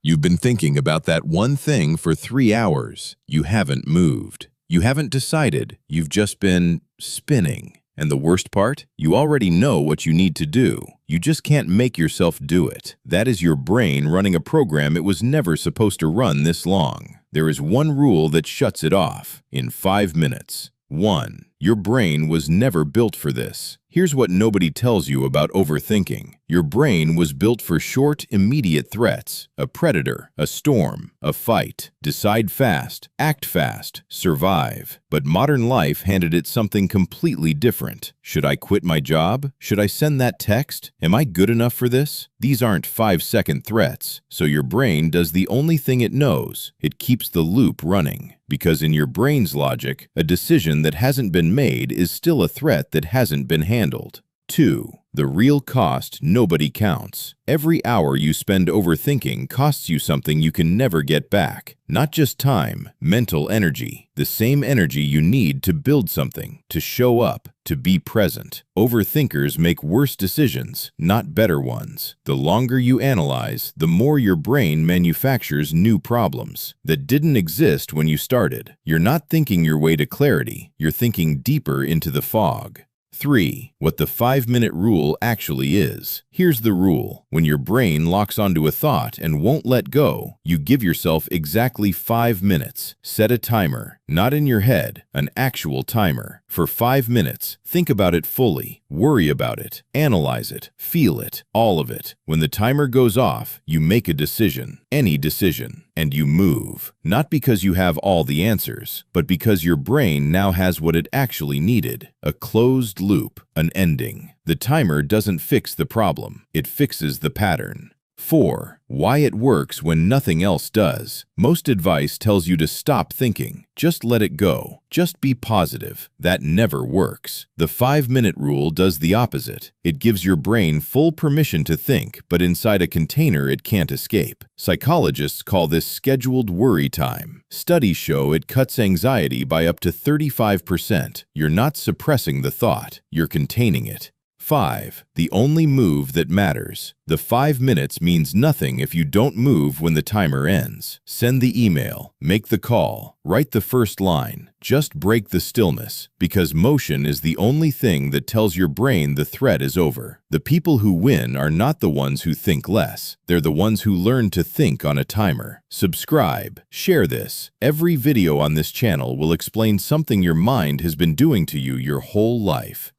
You've been thinking about that one thing for 3 hours. You haven't moved. You haven't decided. You've just been spinning. And the worst part? You already know what you need to do. You just can't make yourself do it. That is your brain running a program it was never supposed to run this long. There is one rule that shuts it off in 5 minutes. 1. Your brain was never built for this. Here's what nobody tells you about overthinking. Your brain was built for short, immediate threats: a predator, a storm, a fight. Decide fast, act fast, survive. But modern life handed it something completely different. Should I quit my job? Should I send that text? Am I good enough for this? These aren't 5-second threats, so your brain does the only thing it knows. It keeps the loop running. Because in your brain's logic, a decision that hasn't been made is still a threat that hasn't been handled. 2. The real cost nobody counts. Every hour you spend overthinking costs you something you can never get back. Not just time, mental energy. The same energy you need to build something, to show up, to be present. Overthinkers make worse decisions, not better ones. The longer you analyze, the more your brain manufactures new problems that didn't exist when you started. You're not thinking your way to clarity. You're thinking deeper into the fog. 3. What the 5-minute rule actually is. Here's the rule. When your brain locks onto a thought and won't let go, you give yourself exactly 5 minutes. Set a timer, not in your head, an actual timer. For 5 minutes, think about it fully, worry about it, analyze it, feel it, all of it. When the timer goes off, you make a decision, any decision, and you move. Not because you have all the answers, but because your brain now has what it actually needed: a closed loop, an ending. The timer doesn't fix the problem, it fixes the pattern. 4. Why it works when nothing else does. Most advice tells you to stop thinking. Just let it go. Just be positive. That never works. The 5-minute rule does the opposite. It gives your brain full permission to think, but inside a container it can't escape. Psychologists call this scheduled worry time. Studies show it cuts anxiety by up to 35%. You're not suppressing the thought, you're containing it. 5. The only move that matters. The 5 minutes means nothing if you don't move when the timer ends. Send the email, make the call, write the first line. Just break the stillness, because motion is the only thing that tells your brain the threat is over. The people who win are not the ones who think less. They're the ones who learn to think on a timer. Subscribe, share this. Every video on this channel will explain something your mind has been doing to you your whole life.